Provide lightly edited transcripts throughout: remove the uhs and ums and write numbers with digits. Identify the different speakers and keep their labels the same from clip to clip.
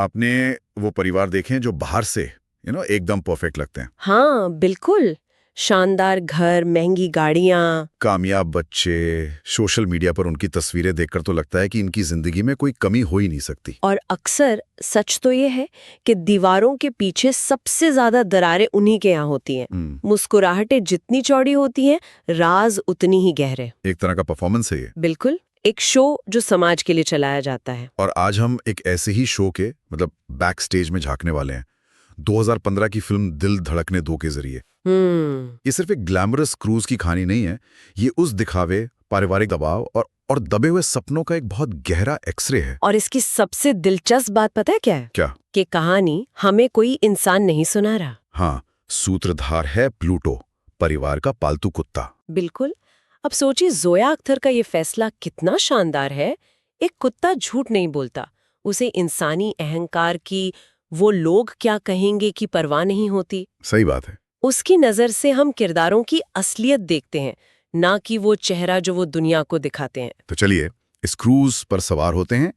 Speaker 1: आपने वो परिवार देखे हैं जो बाहर से एकदम परफेक्ट लगते हैं।
Speaker 2: हाँ बिल्कुल। शानदार घर, महंगी गाड़ियाँ।
Speaker 1: कामयाब बच्चे। सोशल मीडिया पर उनकी तस्वीरें देखकर तो लगता है कि इनकी जिंदगी में कोई कमी हो ही नहीं सकती।
Speaker 2: और अक्सर सच तो ये है कि दीवारों के पीछे सबसे ज्यादा दरारें उन्हीं के यहाँ होती हैं। मुस्कुराहटें जितनी चौड़ी होती हैं, राज उतनी ही गहरे।
Speaker 1: एक तरह का परफॉर्मेंस है ये।
Speaker 2: बिल्कुल, एक शो जो समाज के लिए चलाया जाता है।
Speaker 1: और आज हम एक ऐसे ही शो के बैक स्टेज में झांकने वाले हैं, 2015 की फिल्म दिल धड़कने दो के जरिए। ये सिर्फ एक ग्लैमरस क्रूज की कहानी नहीं है, ये उस दिखावे, पारिवारिक दबाव और दबे हुए सपनों का एक बहुत गहरा एक्सरे है।
Speaker 2: और इसकी सबसे दिलचस्प बात पता है क्या है?
Speaker 1: क्या?
Speaker 2: कि कहानी हमें कोई इंसान नहीं सुना रहा।
Speaker 1: हाँ, सूत्रधार है प्लूटो, परिवार का पालतू कुत्ता।
Speaker 2: बिल्कुल। अब सोचिए जोया अख्तर का ये फैसला कितना शानदार है। एक कुत्ता झूठ नहीं बोलता, उसे इंसानी अहंकार की, वो लोग क्या कहेंगे की परवाह नहीं होती।
Speaker 1: सही बात है।
Speaker 2: उसकी नजर से हम किरदारों की असलियत देखते हैं, ना कि वो चेहरा जो वो दुनिया को दिखाते हैं।
Speaker 1: तो चलिए इस क्रूज पर सवार होते हैं।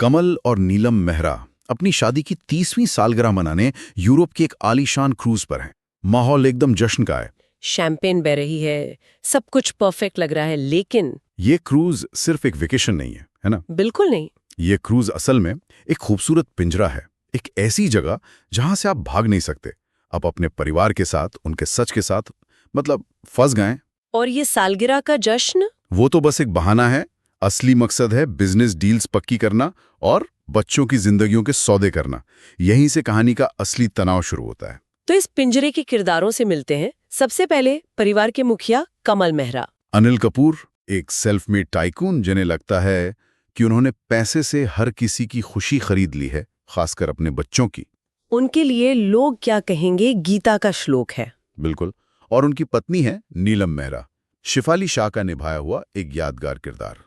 Speaker 1: कमल और नीलम मेहरा अपनी शादी की 30वीं सालगिरह मनाने यूरोप के एक आलीशान क्रूज पर हैं। माहौल एकदम जश्न का है।
Speaker 2: शैंपेन बह रही है, सब कुछ परफेक्ट लग रहा है, लेकिन
Speaker 1: ये क्रूज सिर्फ एक वेकेशन नहीं है ना?
Speaker 2: बिल्कुल नहीं।
Speaker 1: ये क्रूज असल में एक खूबसूरत पिंजरा है, एक ऐसी जगह जहां से आप भाग नहीं सकते। आप अपने परिवार के साथ, उनके सच के साथ फंस गए।
Speaker 2: और ये सालगिरह का जश्न,
Speaker 1: वो तो बस एक बहाना है। असली मकसद है बिजनेस डील्स पक्की करना और बच्चों की जिंदगियों के सौदे करना। यहीं से कहानी का असली तनाव शुरू होता है।
Speaker 2: तो इस पिंजरे के किरदारों से मिलते हैं। सबसे पहले परिवार के मुखिया कमल मेहरा।
Speaker 1: अनिल कपूर, एक सेल्फ मेड टाइकून जिन्हें लगता है कि उन्होंने पैसे से हर किसी की खुशी खरीद ली है, खासकर अपने बच्चों की।
Speaker 2: उनके लिए लोग क्या कहेंगे गीता का श्लोक है।
Speaker 1: बिल्कुल। और उनकी पत्नी है नीलम मेहरा, शिफाली शाह का निभाया हुआ एक यादगार किरदार।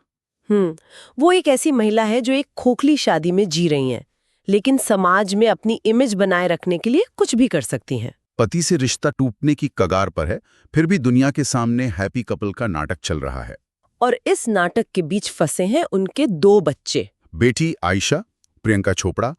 Speaker 2: वो एक ऐसी महिला है जो एक खोखली शादी में जी रही हैं, लेकिन समाज में अपनी इमेज बनाए रखने के लिए कुछ भी कर सकती हैं।
Speaker 1: पति से रिश्ता टूटने की कगार पर है, फिर भी दुनिया के सामने हैप्पी कपल का नाटक चल रहा है।
Speaker 2: और इस नाटक के बीच फंसे हैं उनके 2 बच्चे।
Speaker 1: बेटी आयशा, प्रियंका चोपड़ा,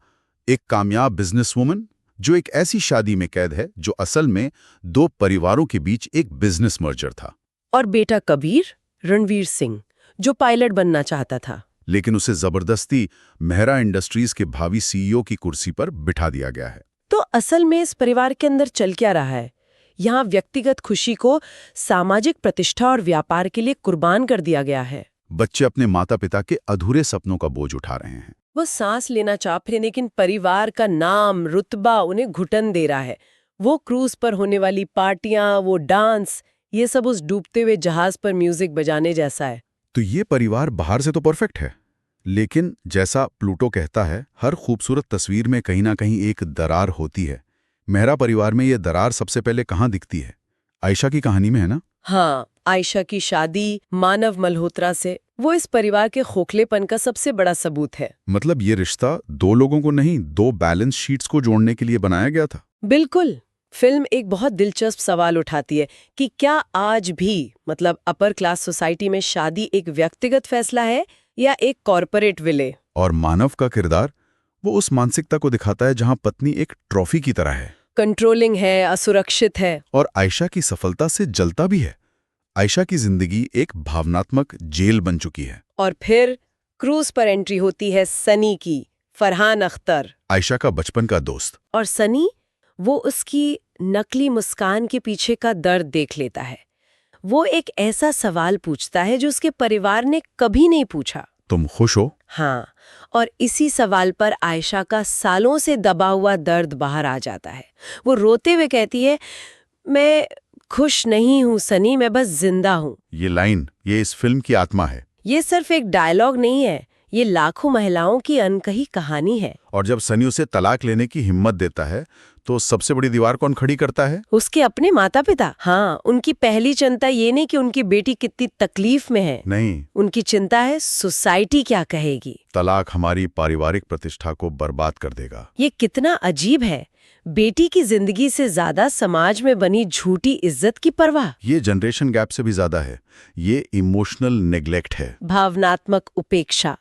Speaker 1: एक कामयाब बिजनेसवुमन जो एक ऐसी शादी में कैद है जो असल में 2 परिवारों के बीच एक बिजनेस मर्जर था।
Speaker 2: और बेटा कबीर, रणवीर सिंह, जो पायलट बनना चाहता था,
Speaker 1: लेकिन उसे जबरदस्ती मेहरा इंडस्ट्रीज के भावी सीईओ की कुर्सी पर बिठा दिया गया है।
Speaker 2: तो असल में इस परिवार के अंदर चल क्या रहा है? यहाँ व्यक्तिगत खुशी को सामाजिक प्रतिष्ठा और व्यापार के लिए कुर्बान कर दिया गया है।
Speaker 1: बच्चे अपने माता पिता के अधूरे सपनों का बोझ उठा रहे हैं।
Speaker 2: वो सांस लेना चाह रहे, लेकिन परिवार का नाम, रुतबा उन्हें घुटन दे रहा है। वो क्रूज पर होने वाली पार्टियां, वो डांस, ये सब उस डूबते हुए जहाज पर म्यूजिक बजाने जैसा है।
Speaker 1: तो ये परिवार बाहर से तो परफेक्ट है, लेकिन जैसा प्लूटो कहता है, हर खूबसूरत तस्वीर में कहीं ना कहीं एक दरार होती है। मेहरा परिवार में ये दरार सबसे पहले कहाँ दिखती है? आयशा की कहानी में, है ना?
Speaker 2: हाँ, आयशा की शादी मानव मल्होत्रा से, वो इस परिवार के खोखलेपन का सबसे बड़ा सबूत है।
Speaker 1: मतलब ये रिश्ता 2 लोगों को नहीं, 2 बैलेंस शीट्स को जोड़ने के लिए बनाया गया था।
Speaker 2: बिल्कुल। फिल्म एक बहुत दिलचस्प सवाल उठाती है कि क्या आज भी अपर क्लास सोसाइटी में शादी एक व्यक्तिगत फैसला है या एक कॉरपोरेट विले?
Speaker 1: और मानव का किरदार वो उस मानसिकता को दिखाता है जहां पत्नी एक ट्रॉफी की तरह है,
Speaker 2: कंट्रोलिंग है, असुरक्षित है।
Speaker 1: और आयशा की सफलता से जलता भी है। आयशा की जिंदगी एक भावनात्मक जेल बन चुकी है।
Speaker 2: और फिर क्रूज पर एंट्री होती है सनी की, फरहान अख्तर,
Speaker 1: आयशा का बचपन का दोस्त।
Speaker 2: और सनी, वो उसकी नकली मुस्कान के पीछे का दर्द देख लेता है। वो एक ऐसा सवाल पूछता है जो उसके परिवार ने कभी नहीं पूछा।
Speaker 1: तुम खुश हो?
Speaker 2: हाँ, और इसी सवाल पर आयशा का सालों से दबा हुआ दर्द बाहर आ जाता है। वो रोते हुए कहती है, मैं खुश नहीं हूँ सनी, मैं बस जिंदा हूँ।
Speaker 1: ये लाइन, ये इस फिल्म की आत्मा है।
Speaker 2: ये सिर्फ एक डायलॉग नहीं है, ये लाखों महिलाओं की अनकही कहानी है।
Speaker 1: और जब सनी उसे तलाक लेने की हिम्मत देता है, तो सबसे बड़ी दीवार कौन खड़ी करता है?
Speaker 2: उसके अपने माता पिता। हाँ, उनकी पहली चिंता ये नहीं कि उनकी बेटी कितनी तकलीफ में है,
Speaker 1: नहीं,
Speaker 2: उनकी चिंता है सोसाइटी क्या कहेगी।
Speaker 1: तलाक हमारी पारिवारिक प्रतिष्ठा को बर्बाद कर देगा।
Speaker 2: ये कितना अजीब है, बेटी की जिंदगी से ज्यादा समाज में बनी झूठी इज्जत की परवाह।
Speaker 1: ये जनरेशन गैप से भी ज्यादा है, ये इमोशनल नेग्लेक्ट है।
Speaker 2: भावनात्मक उपेक्षा।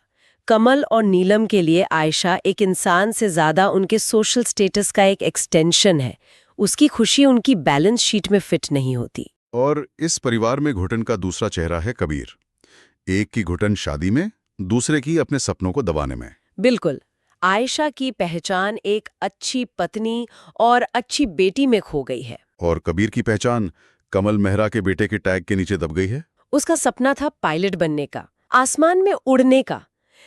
Speaker 2: कमल और नीलम के लिए आयशा एक इंसान से ज्यादा उनके सोशल स्टेटस का एक एक्सटेंशन है। उसकी खुशी उनकी बैलेंस शीट में फिट नहीं होती।
Speaker 1: और इस परिवार में घुटन का दूसरा चेहरा है कबीर। एक की घुटन शादी में, दूसरे की अपने सपनों को दबाने में।
Speaker 2: बिल्कुल। आयशा की पहचान एक अच्छी पत्नी और अच्छी बेटी में खो गई है।
Speaker 1: और कबीर की पहचान कमल मेहरा के बेटे के टैग के नीचे दब गई है।
Speaker 2: उसका सपना था पायलट बनने का, आसमान में उड़ने का,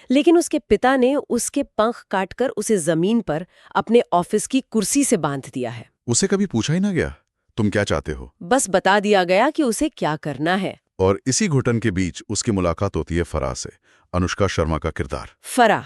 Speaker 2: लेकिन उसके पिता ने उसके पंख काटकर उसे जमीन पर अपने ऑफिस की कुर्सी से बांध दिया है।
Speaker 1: उसे कभी पूछा ही ना गया, तुम क्या चाहते हो?
Speaker 2: बस बता दिया गया कि उसे क्या करना है।
Speaker 1: और इसी घुटन के बीच उसकी मुलाकात होती है फराह से, अनुष्का शर्मा का किरदार।
Speaker 2: फराह,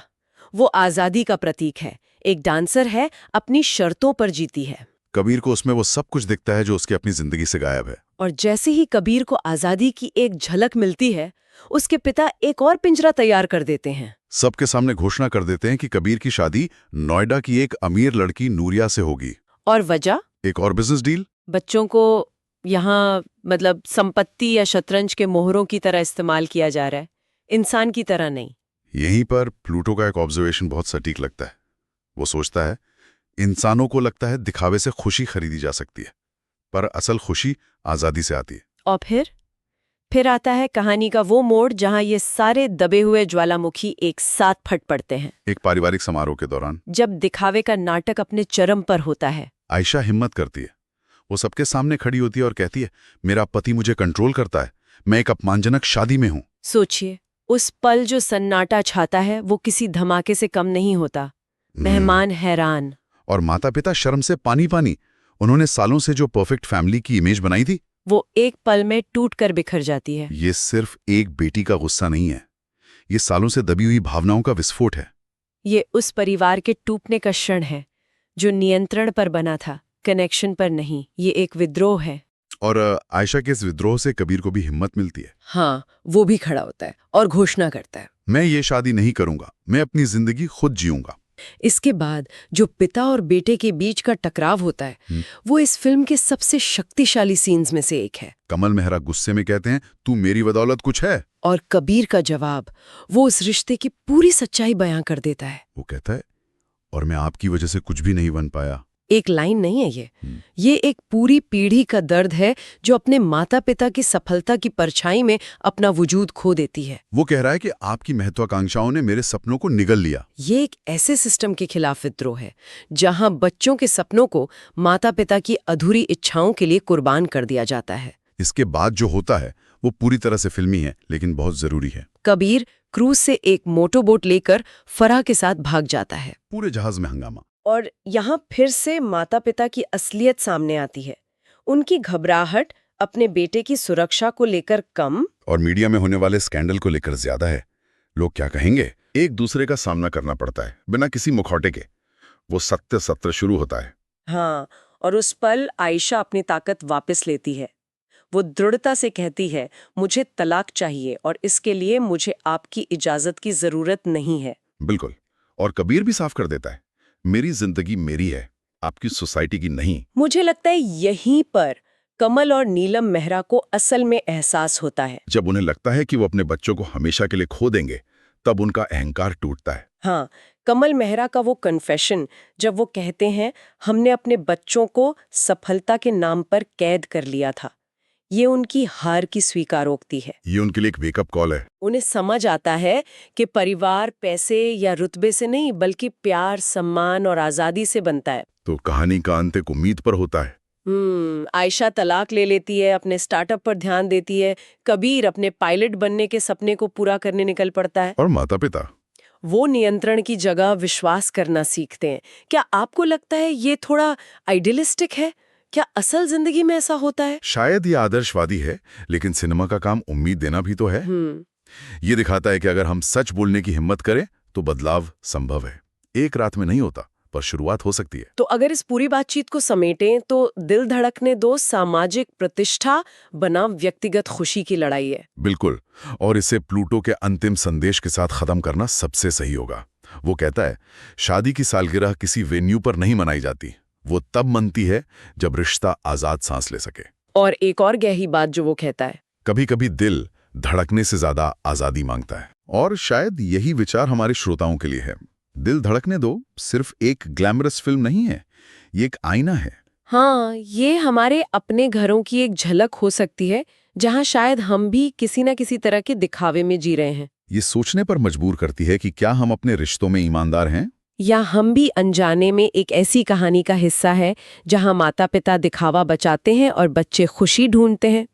Speaker 2: वो आजादी का प्रतीक है, एक डांसर है, अपनी शर्तों पर जीती है।
Speaker 1: कबीर को उसमें वो सब कुछ दिखता है जो उसकी अपनी जिंदगी से गायब है।
Speaker 2: और जैसे ही कबीर को आजादी की एक झलक मिलती है, उसके पिता एक और पिंजरा तैयार कर देते हैं।
Speaker 1: सबके सामने घोषणा कर देते हैं कि कबीर की शादी नोएडा की एक अमीर लड़की नूरिया से होगी।
Speaker 2: और वजह?
Speaker 1: एक और बिजनेस डील।
Speaker 2: बच्चों को यहाँ मतलब संपत्ति या शतरंज के मोहरों की तरह इस्तेमाल किया जा रहा है, इंसान की तरह नहीं।
Speaker 1: यहीं पर प्लूटो का एक ऑब्जर्वेशन बहुत सटीक लगता है। वो सोचता है, इंसानों को लगता है दिखावे से खुशी खरीदी जा सकती है, पर असल खुशी आजादी से आती है।
Speaker 2: और फिर आता है कहानी का वो मोड़ जहां ये सारे दबे हुए ज्वालामुखी एक साथ फट पड़ते हैं।
Speaker 1: एक पारिवारिक समारोह के दौरान,
Speaker 2: जब दिखावे का नाटक अपने चरम पर होता है।
Speaker 1: आयशा हिम्मत करती है। वो सबके सामने खड़ी होती है और कहती है, मेरा पति मुझे कंट्रोल करता है, मैं एक अपमानजनक शादी में हूं।
Speaker 2: सोचिए, उस पल जो सन्नाटा छाता है वो किसी धमाके से कम नहीं होता। मेहमान हैरान।
Speaker 1: और माता पिता शर्म से पानी पानी। उन्होंने सालों से जो परफेक्ट फैमिली की इमेज बनाई थी,
Speaker 2: वो एक पल में टूट कर बिखर जाती है।
Speaker 1: ये सिर्फ एक बेटी का गुस्सा नहीं है, ये सालों से दबी हुई भावनाओं का विस्फोट है।
Speaker 2: ये उस परिवार के टूटने का क्षण है जो नियंत्रण पर बना था, कनेक्शन पर नहीं। ये एक विद्रोह है।
Speaker 1: और आयशा के इस विद्रोह से कबीर को भी हिम्मत मिलती है।
Speaker 2: हाँ, वो भी खड़ा होता है और घोषणा करता है,
Speaker 1: मैं ये शादी नहीं करूंगा, मैं अपनी जिंदगी खुद जीऊंगा।
Speaker 2: इसके बाद जो पिता और बेटे के बीच का टकराव होता है वो इस फिल्म के सबसे शक्तिशाली सीन्स में से एक है।
Speaker 1: कमल मेहरा गुस्से में कहते हैं, तू मेरी बदौलत कुछ है।
Speaker 2: और कबीर का जवाब, वो उस रिश्ते की पूरी सच्चाई बयां कर देता है।
Speaker 1: वो कहता है, और मैं आपकी वजह से कुछ भी नहीं बन पाया।
Speaker 2: एक लाइन नहीं है ये एक पूरी पीढ़ी का दर्द है जो अपने माता पिता की सफलता की परछाई में अपना वजूद खो देती है।
Speaker 1: वो कह रहा है कि आपकी महत्वाकांक्षाओं ने मेरे सपनों को निगल लिया।
Speaker 2: ये एक ऐसे सिस्टम के खिलाफ विद्रोह है जहां बच्चों के सपनों को माता पिता की अधूरी इच्छाओं के लिए कुर्बान कर दिया जाता है।
Speaker 1: इसके बाद जो होता है वो पूरी तरह से फिल्मी है, लेकिन बहुत जरूरी है।
Speaker 2: कबीर क्रूज से एक मोटरबोट लेकर फराह के साथ भाग जाता है।
Speaker 1: पूरे जहाज में हंगामा।
Speaker 2: और यहाँ फिर से माता पिता की असलियत सामने आती है। उनकी घबराहट अपने बेटे की सुरक्षा को लेकर कम
Speaker 1: और मीडिया में होने वाले स्कैंडल को लेकर ज्यादा है। लोग क्या कहेंगे, एक दूसरे का सामना करना पड़ता है बिना किसी मुखौटे के। वो सत्य सत्र शुरू होता है।
Speaker 2: हाँ, और उस पल आयशा अपनी ताकत वापस लेती है। वो दृढ़ता से कहती है, मुझे तलाक चाहिए और इसके लिए मुझे आपकी इजाजत की जरूरत नहीं है।
Speaker 1: बिल्कुल। और कबीर भी साफ कर देता है, मेरी जिंदगी मेरी है, आपकी सोसाइटी की नहीं।
Speaker 2: मुझे लगता है यहीं पर कमल और नीलम मेहरा को असल में एहसास होता है।
Speaker 1: जब उन्हें लगता है कि वो अपने बच्चों को हमेशा के लिए खो देंगे, तब उनका अहंकार टूटता है।
Speaker 2: हाँ, कमल मेहरा का वो कन्फेशन, जब वो कहते हैं हमने अपने बच्चों को सफलता के नाम पर कैद कर लिया था, ये उनकी हार की स्वीकारोक्ति है।
Speaker 1: ये उनके लिए एक वेकअप कॉल है।
Speaker 2: उन्हें समझ आता है कि परिवार पैसे या रुतबे से नहीं बल्कि प्यार, सम्मान और आजादी से बनता है।
Speaker 1: तो कहानी का अंत एक उम्मीद पर होता है।
Speaker 2: आयशा तलाक ले लेती है, अपने स्टार्टअप पर ध्यान देती है। कबीर अपने पायलट बनने के सपने को पूरा करने निकल पड़ता है।
Speaker 1: और माता पिता,
Speaker 2: वो नियंत्रण की जगह विश्वास करना सीखते हैं। क्या आपको लगता है ये थोड़ा आइडियलिस्टिक है? क्या असल जिंदगी में ऐसा होता है?
Speaker 1: शायद ये आदर्शवादी है, लेकिन सिनेमा का काम उम्मीद देना भी तो है। ये दिखाता है कि अगर हम सच बोलने की हिम्मत करें तो बदलाव संभव है। एक रात में नहीं होता, पर शुरुआत हो सकती है।
Speaker 2: तो अगर इस पूरी बातचीत को समेटें तो दिल धड़कने दो सामाजिक प्रतिष्ठा बनाम व्यक्तिगत खुशी की लड़ाई है।
Speaker 1: बिल्कुल। और इसे प्लूटो के अंतिम संदेश के साथ खत्म करना सबसे सही होगा। वो कहता है, शादी की सालगिरह किसी वेन्यू पर नहीं मनाई जाती, वो तब मनती है जब रिश्ता आजाद सांस ले सके।
Speaker 2: और एक और गहरी बात जो वो कहता है,
Speaker 1: कभी कभी दिल धड़कने से ज्यादा आजादी मांगता है। और शायद यही विचार हमारे श्रोताओं के लिए है। दिल धड़कने दो सिर्फ एक ग्लैमरस फिल्म नहीं है, ये एक आईना है।
Speaker 2: हाँ, ये हमारे अपने घरों की एक झलक हो सकती है, जहाँ शायद हम भी किसी न किसी तरह के दिखावे में जी रहे हैं।
Speaker 1: ये सोचने पर मजबूर करती है कि क्या हम अपने रिश्तों में ईमानदार हैं,
Speaker 2: या हम भी अनजाने में एक ऐसी कहानी का हिस्सा है जहाँ माता पिता दिखावा बचाते हैं और बच्चे खुशी ढूंढते हैं।